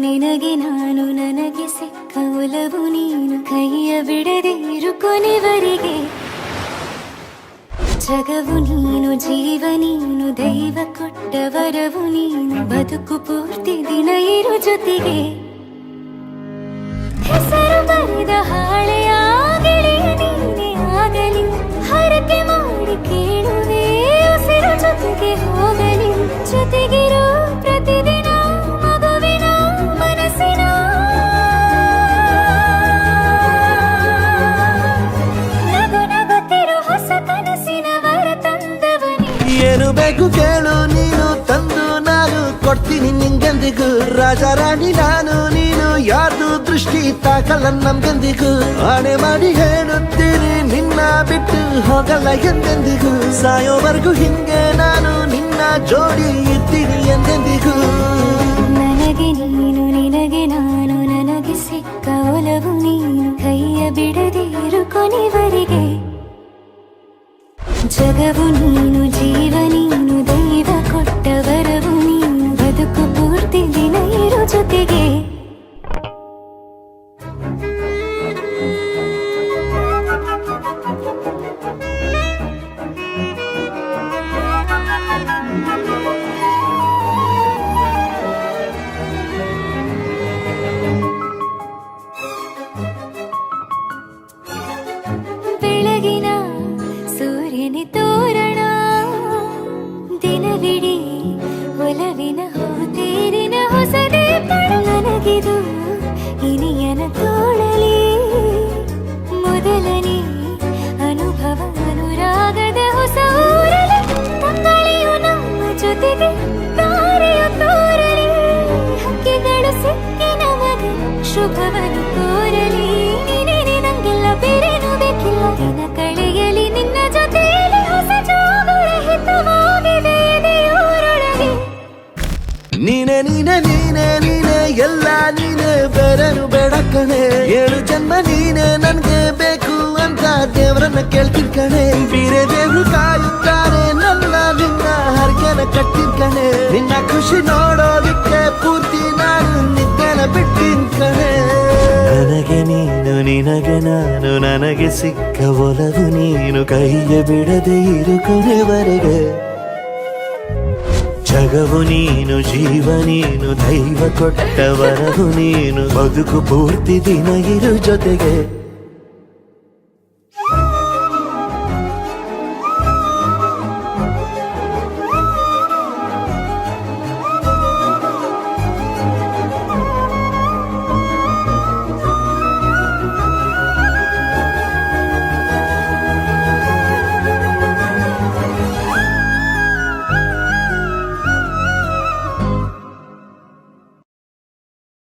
ನಿನಗೆ ನಾನು ನನಗೆ ಸಿಕ್ಕ ಒಲವು ನೀನು ಕೈಯ ಬಿಡದೆ ಇರು ಕೊನೆವರೆಗೆ ಜಗವು ನೀನು ಜೀವ ನೀನು ದೈವ ಕೊಟ್ಟ ವರವು ನೀನು ಬದುಕು ಪೂರ್ತಿ ದಿನ ಇರು ಜೊತೆಗೆ ಹೆಸರು ಬರೆದ ಹಾಳೆಯ ಗೆಳೆಯ ನೀನೇ ಆಗಲಿ ಹರಕೆ ಮಾಡಿ ಕೇಳುವೆ ಉಸಿರು ಜೊತೆಗೆ ಹೋಗಲಿ ಜೊತೆಗಿರೋ ಪ್ರತಿದಿನ ಮಗುವಿನ ಮನಸ್ಸಿನ ನಗು ನಗುತ್ತಿರೋ ಹೊಸ ಕನಸಿನ ವರ ತಂದವನಿ ಏನು ಬೇಕು ಕೇಳು ನೀನು ತಂದು ನಾನು ಕೊಡ್ತೀನಿ ನಿಂಗೆಂದಿಗೂ ರಾಜ ರಾಣಿ ನಾನು ನೀನು ಯಾರ್ದು ದೃಷ್ಟಿ ತಾಕಲ್ಲ ನಮ್ಗೆಂದಿಗೂ ಆಣೆ ಮಾಡಿ ಹೇಳುತ್ತೀನಿ ನಿನ್ನ ಬಿಟ್ಟು ಹೋಗಲ್ಲ ಎಂದೆಂದಿಗೂ ಸಾಯೋವರೆಗೂ ಹಿಂಗೆ ನಾನು ನಿನ್ನ ಜೋಡಿ ಇರ್ತೀನಿ ಎಂದೆಂದಿಗೂ ನನಗೆ ನೀನು ನಿನಗೆ ನಾನು ನನಗೆ ಸಿಕ್ಕ ಒಲವು ನೀನು ಕೈಯ ಬಿಡದೆ ಇರು ಕೊನೆವರೆಗೆ ಜಗವು ನೀನು ಜೀವ ನೀನು ದೈವ ಕೊಟ್ಟ ವರವು ನೀನು ಬದುಕು ಪೂರ್ತಿ ದಿನ ಇರು ಜೊತೆಗೆ ಬೆಳಗಿನ ಸೂರ್ಯನ ತೋರಣ ದಿನವಿಡೀ ಒಲವಿನ ಹೋತೇರಿನ ಹೊಸದೇ ನನಗಿದು ಇನಿಯನ ತೋಳಲಿ ಮೊದಲನೇ ಅನುಭವ ಅನುರಾಗದ ಹೊಸ ಊರಲಿ ತಂಗಳಿಯು ನಮ್ಮ ಜೊತೆಗೆ ತಾರೆಯು ತೋರಲಿ ಹಕ್ಕಿಗಳು ಸಿಕ್ಕಿ ನಮಗೆ ಶುಭವನ್ನು ಕೋರಲಿ ನೀನೇ ನಂಗೆಲ್ಲ ಬೇರೇನು ಬೇಕಿಲ್ಲ ದಿನ ಕಳೆಯಲಿ ನಿನ್ನ ಜೊತೆಯಲ್ಲಿ ಹೊಸ ಜೋಗುಳ ಹಿತವಾಗಿದೆ ಎದೆಯೂರೊಳಗೆ ನೀನೆ ನೀನೆ ನೀನೆ ನೀನೆ ಎಲ್ಲ ನೀನೆ ಬೇರೆನು ಬೇಡ ಕಣೆ ಏಳು ಜನ್ಮ ನೀನೆ ನನ್ಗೆ ಬೇಕು ಅಂತ ದೇವರನ್ನ ಕೇಳ್ತೀನಿ ಕಣೆ ಬೇರೆ ದೇವ್ರು ಕಾಯುತ್ತಾರೆ ನನ್ನ ನಿನ್ನ ಹರ್ಗೆನ ಕಟ್ಟಿನ್ ಕಣೆ ನಿನ್ನ ಖುಷಿ ನೋಡೋದಿಕ್ಕೆ ಪೂರ್ತಿ ನಾನು ನಿದ್ದೆನ ಬಿಟ್ಟಿನ್ ಕಣೆ ನನಗೆ ನೀನು ನಿನಗೆ ನಾನು ನನಗೆ ಸಿಕ್ಕ ಒಲವು ನೀನು ಕೈಯ ಬಿಡದೆ ಇರು ಕೊನೆವರೆಗೆ ಜಗವು ನೀನು ಜೀವ ನೀನು ದೈವ ಕೊಟ್ಟ ವರವು ನೀನು ಬದುಕು ಪೂರ್ತಿ ದಿನ ಇರು ಜೊತೆಗೆ